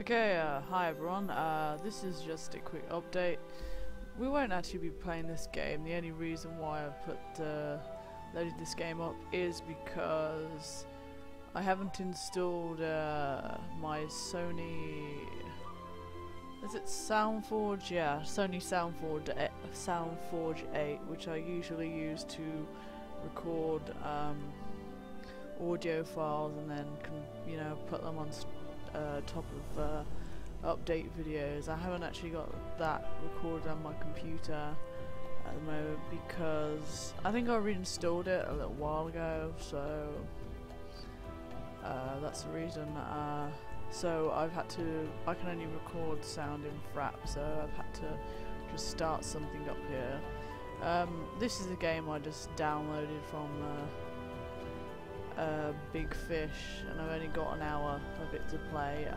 Okay, hi everyone, this is just a quick update. We won't actually be playing this game. The only reason why I loaded this game up is because I haven't installed my Sony... Is it Soundforge? Yeah, Sony Soundforge 8, which I usually use to record audio files and then put them on top of update videos. I haven't actually got that recorded on my computer at the moment because I think I reinstalled it a little while ago, so that's the reason. So I can only record sound in Frap, so I've had to just start something up here. This is a game I just downloaded from Big Fish, and I've only got an hour of it to play.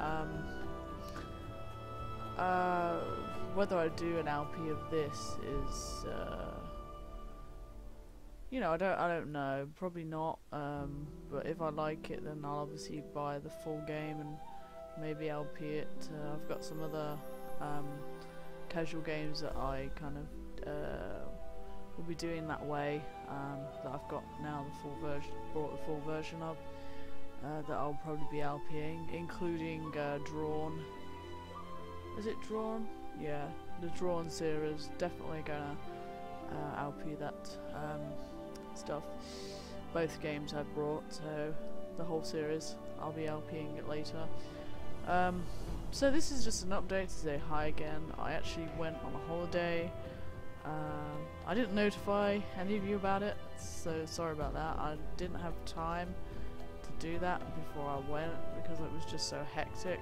Whether I do an LP of this is, I don't know. Probably not. But if I like it, then I'll obviously buy the full game and maybe LP it. I've got some other casual games that I kind of will be doing that way, that I've got now bought the full version of, that I'll probably be LPing, including Drawn. Is it Drawn? Yeah, the Drawn series. Definitely gonna LP that stuff. Both games I've brought, so the whole series I'll be LPing it later. So this is just an update to say hi again. I actually went on a holiday. I didn't notify any of you about it, so sorry about that. I didn't have time to do that before I went because it was just so hectic.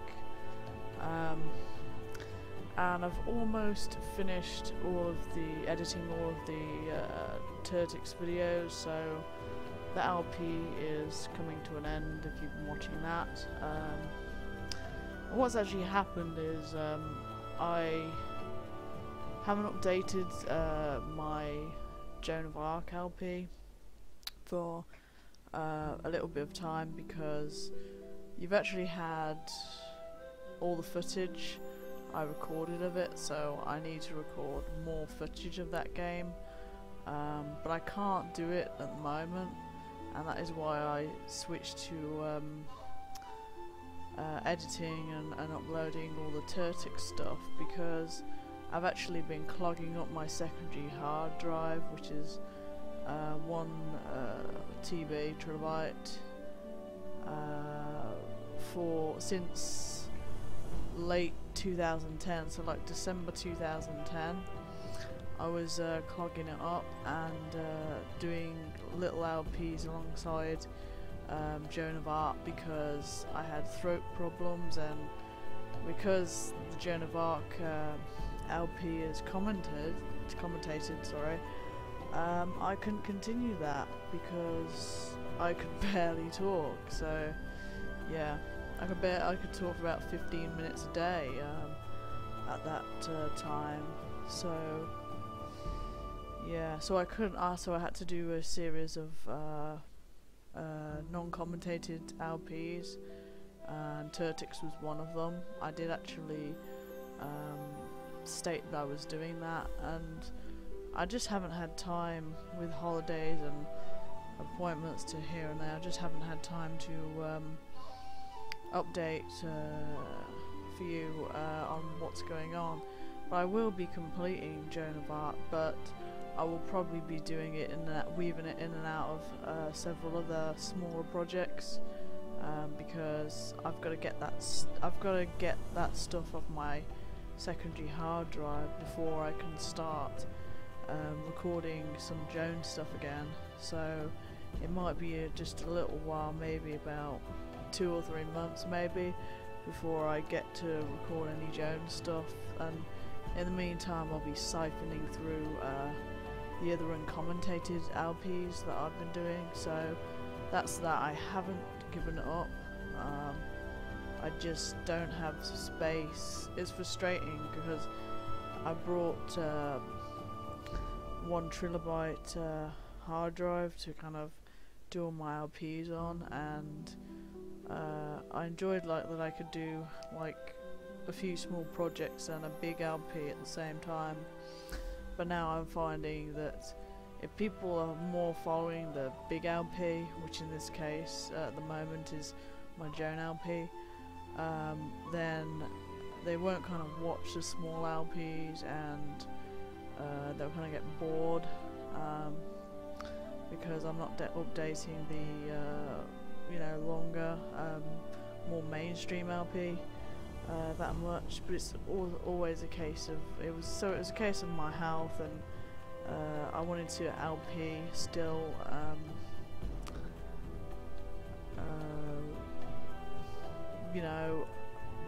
And I've almost finished editing all of the Turtix videos, so the LP is coming to an end if you've been watching that. And what's actually happened is I haven't updated my Joan of Arc LP for a little bit of time because you've actually had all the footage I recorded of it, so I need to record more footage of that game, but I can't do it at the moment, and that is why I switched to editing and uploading all the Turtix stuff, because I've actually been clogging up my secondary hard drive, which is 1 terabyte, since late 2010, so like December 2010. I was clogging it up and doing little LPs alongside Joan of Arc because I had throat problems, and because the Joan of Arc LP is commentated, I couldn't continue that because I could barely talk. So yeah, I could talk for about 15 minutes a day at that time. So yeah, so I couldn't. So I had to do a series of non-commentated LPs, and Turtix was one of them. I did actually state that I was doing that, and I just haven't had time with holidays and appointments to here and there. I just haven't had time to update for you on what's going on. But I will be completing Joan of Arc, but I will probably be doing it weaving it in and out of several other smaller projects, because I've got to get that stuff off my secondary hard drive before I can start recording some Joan stuff again. So it might be just a little while, maybe about 2 or 3 months maybe, before I get to record any Joan stuff, and in the meantime I'll be siphoning through the other uncommented LPs that I've been doing. So that's that. I haven't given it up. I just don't have space. It's frustrating because I brought 1 terabyte hard drive to kind of do all my LPs on, and I enjoyed that I could do like a few small projects and a big LP at the same time. But now I'm finding that if people are more following the big LP, which in this case at the moment is my Joan LP, then they won't kind of watch the small LPs, and they'll kind of get bored because I'm not updating the longer, more mainstream LP that much. But it's always a case of it was a case of my health, and I wanted to LP still.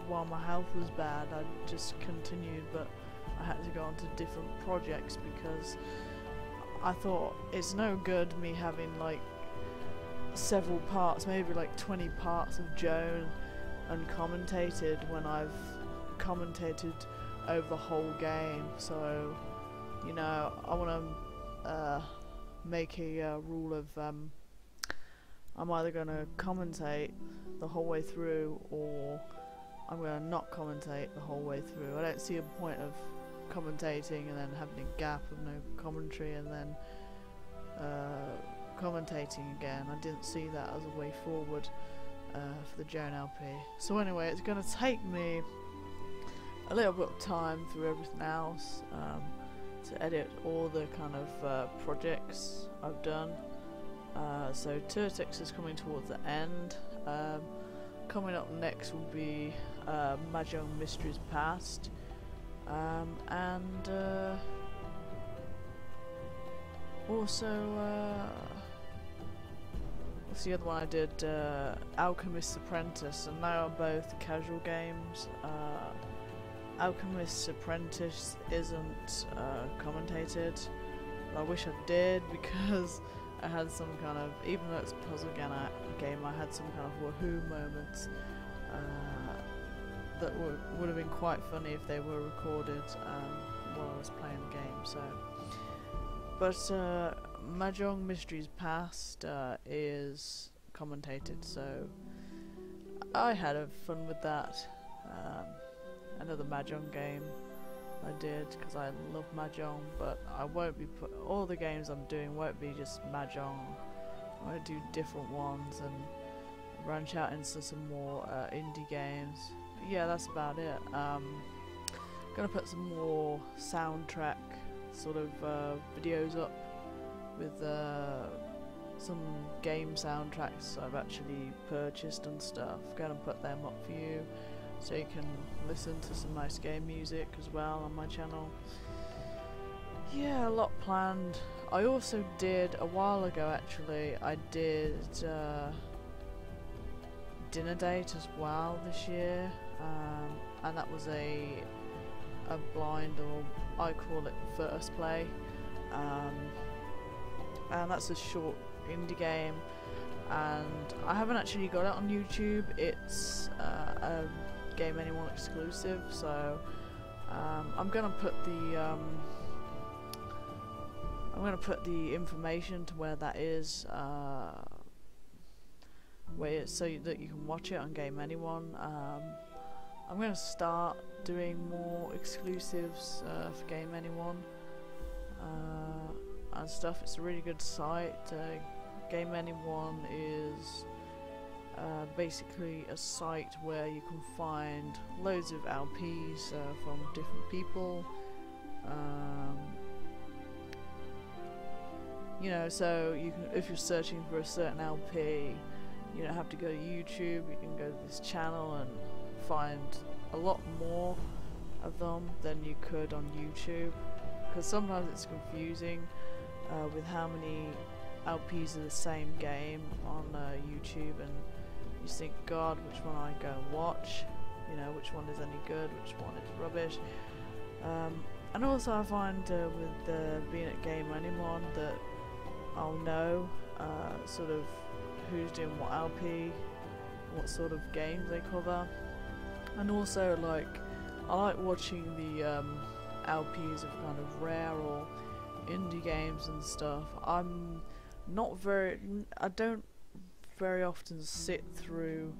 While my health was bad, I just continued, but I had to go on to different projects because I thought it's no good me having like several parts, maybe like 20 parts of Joan uncommentated when I've commentated over the whole game. So, I want to make a rule of I'm either going to commentate the whole way through, or I'm going to not commentate the whole way through. I don't see a point of commentating and then having a gap of no commentary and then commentating again. I didn't see that as a way forward for the Joan LP. So anyway, it's going to take me a little bit of time through everything else to edit all the kind of projects I've done. So Turtix is coming towards the end. Coming up next will be Mahjong Mysteries Past, and also what's the other one I did? Alchemist's Apprentice, and they are both casual games. Alchemist's Apprentice isn't commentated. I wish I did, because I had some kind of, even though it's a puzzle game, I had some kind of woohoo moments that would have been quite funny if they were recorded while I was playing the game. So, but Mahjong Mysteries Past is commentated, so I had fun with that. Another Mahjong game I did, because I love Mahjong, but I won't be all the games I'm doing won't be just Mahjong. I want to do different ones and branch out into some more indie games. But yeah, that's about it. Gonna put some more soundtrack sort of videos up with some game soundtracks I've actually purchased and stuff. Gonna put them up for you, so you can listen to some nice game music as well on my channel. Yeah, a lot planned. I also did, a while ago actually, I did Dinner Date as well this year, and that was a blind, or I call it first play, and that's a short indie game, and I haven't actually got it on YouTube. It's a Game Anyone exclusive, so I'm gonna put the information to where that is, so that you can watch it on Game Anyone. I'm gonna start doing more exclusives for Game Anyone and stuff. It's a really good site. Game Anyone is basically a site where you can find loads of LPs from different people. So you can, if you're searching for a certain LP, you don't have to go to YouTube. You can go to this channel and find a lot more of them than you could on YouTube, because sometimes it's confusing with how many LPs of the same game on YouTube, and you think, God, which one I go and watch? Which one is any good, which one is rubbish? And also I find with being at Game Anyone that I'll know sort of who's doing what LP, what sort of games they cover, and also I like watching the LPs of kind of rare or indie games and stuff. I don't very often sit through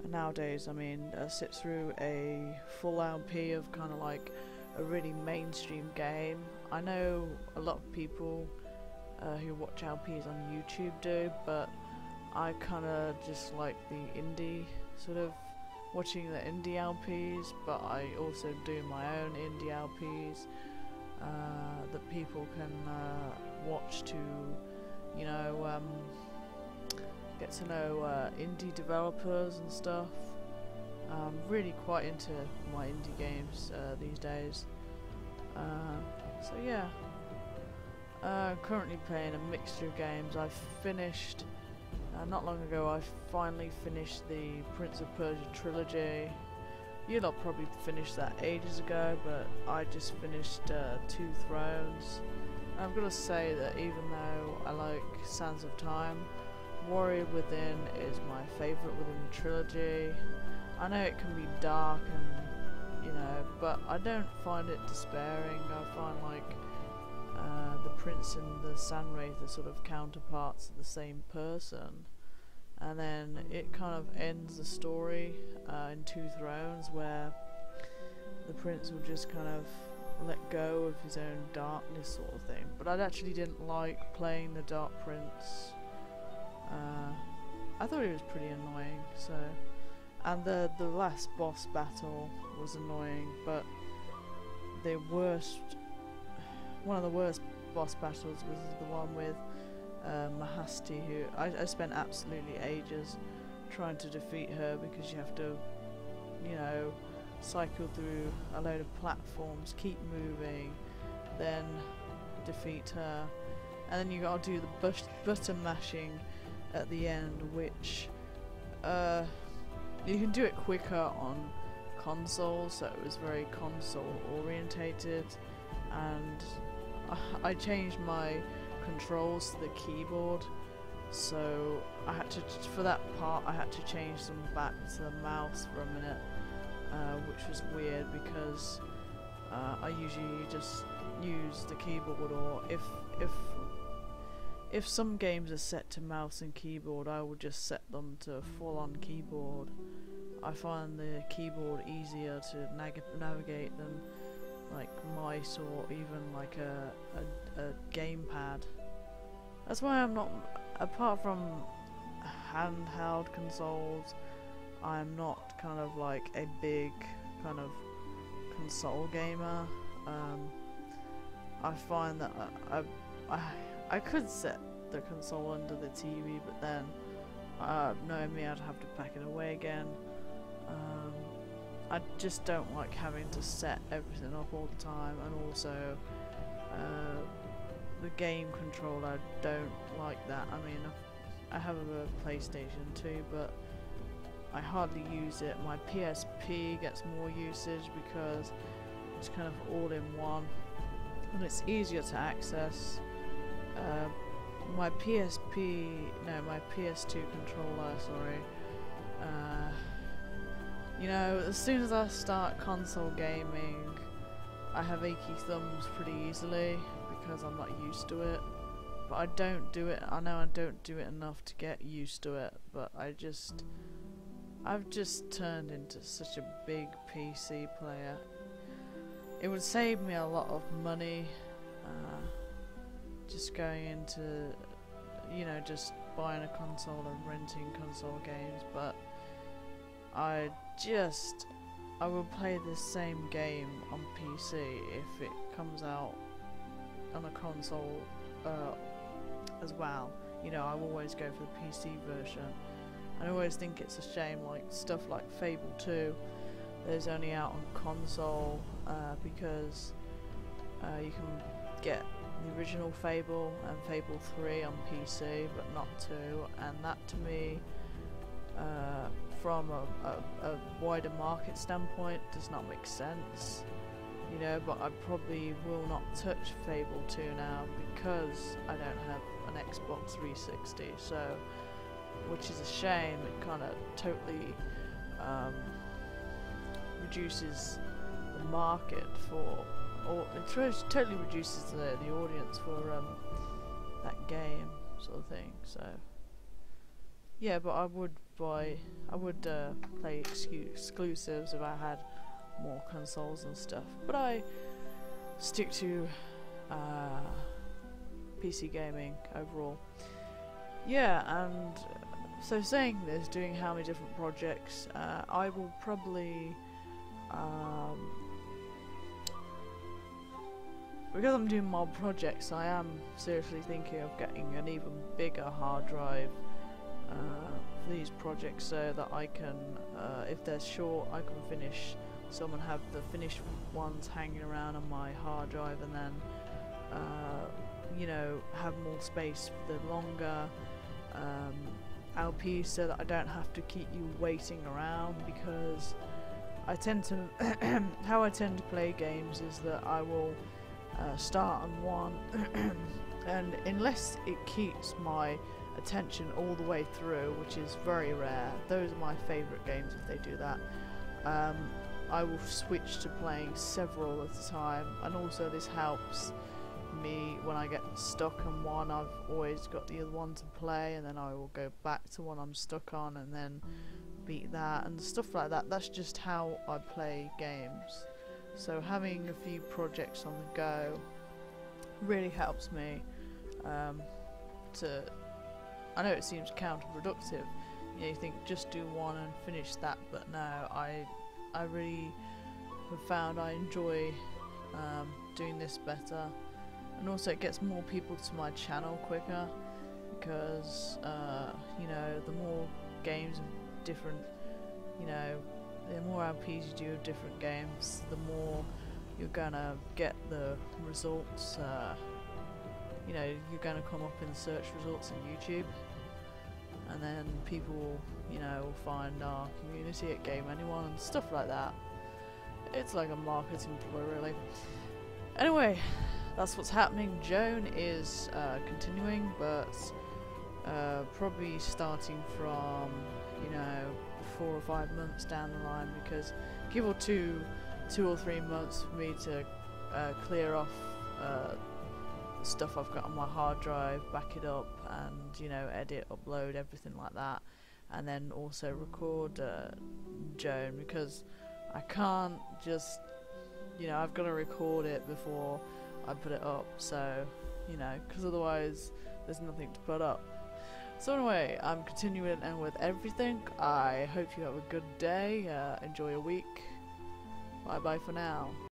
nowadays, I mean, sit through a full LP of kind of like a really mainstream game. I know a lot of people who watch LPs on YouTube do, but I kind of just like the indie sort of watching the indie LPs, but I also do my own indie LPs that people can watch to, you know, get to know indie developers and stuff. I'm really quite into my indie games these days. So yeah, currently playing a mixture of games. I've finished, not long ago, I finally finished the Prince of Persia trilogy. You lot probably finished that ages ago, but I just finished Two Thrones. And I've got to say that even though I like Sands of Time, Warrior Within is my favourite within the trilogy. I know it can be dark and, you know, but I don't find it despairing. I find like the Prince and the Sand Wraith are sort of counterparts of the same person. And then it kind of ends the story in Two Thrones, where the Prince will just kind of let go of his own darkness sort of thing. But I actually didn't like playing the Dark Prince. I thought he was pretty annoying, so... And the last boss battle was annoying, but the worst... One of the worst boss battles was the one with Mahasti, who I spent absolutely ages trying to defeat her, because you have to, you know, cycle through a load of platforms, keep moving, then defeat her, and then you gotta do the button mashing at the end, which you can do it quicker on console, so it was very console orientated, and I changed my controls to the keyboard, so I had to, for that part, I had to change them back to the mouse for a minute, which was weird because I usually just use the keyboard, or if some games are set to mouse and keyboard, I will just set them to full-on keyboard. I find the keyboard easier to navigate than like mice or even like a gamepad. That's why I'm not, apart from handheld consoles, I'm not kind of like a big kind of console gamer. I find that I could set the console under the TV, but then knowing me, I'd have to pack it away again. I just don't like having to set everything up all the time, and also the game controller, I don't like that. I mean, I have a PlayStation 2, but I hardly use it. My PSP gets more usage because it's kind of all in one, and it's easier to access. My PS2 controller, sorry, you know, as soon as I start console gaming, I have achy thumbs pretty easily because I'm not used to it. But I don't do it, I know I don't do it enough to get used to it, but I've just turned into such a big PC player. It would save me a lot of money, just going into, you know, just buying a console and renting console games, but I will play the same game on PC if it comes out on a console as well. You know, I will always go for the PC version. I always think it's a shame, like stuff like Fable 2 that is only out on console, because you can get the original Fable and Fable 3 on PC, but not 2, and that to me, from a wider market standpoint, does not make sense, you know. But I probably will not touch Fable 2 now because I don't have an Xbox 360, so, which is a shame. It kind of totally reduces the market for, or it totally reduces the audience for that game sort of thing. So yeah, but I I would play exclusives if I had more consoles and stuff, but I stick to PC gaming overall. Yeah, and so saying this, doing how many different projects, I will probably, because I'm doing mob projects, I am seriously thinking of getting an even bigger hard drive for these projects, so that I can, if they're short, I can finish some and have the finished ones hanging around on my hard drive, and then you know, have more space for the longer LPs, so that I don't have to keep you waiting around, because I tend to how I tend to play games is that I will start on one and unless it keeps my attention all the way through, which is very rare, those are my favourite games if they do that, I will switch to playing several at a time, and also this helps me when I get stuck on one. I've always got the other one to play, and then I will go back to one I'm stuck on and then beat that and stuff like that. That's just how I play games. So having a few projects on the go really helps me to, I know it seems counterproductive, you know, you think just do one and finish that, but no, I really have found I enjoy doing this better. And also it gets more people to my channel quicker, because you know, the more games of different, you know, the more LPs you do of different games, the more you're gonna get the results, you know, you're gonna come up in the search results on YouTube, and then people, you know, will find our community at Game Anyone and stuff like that. It's like a marketing ploy, really. Anyway, that's what's happening. Joan is continuing, but probably starting from, you know, 4 or 5 months down the line, because give or two or 3 months for me to clear off the stuff I've got on my hard drive, back it up, and, you know, edit, upload, everything like that, and then also record Joan, because I can't just, you know, I've got to record it before I put it up, so, you know, because otherwise there's nothing to put up. So anyway, I'm continuing and with everything. I hope you have a good day, enjoy your week, bye bye for now.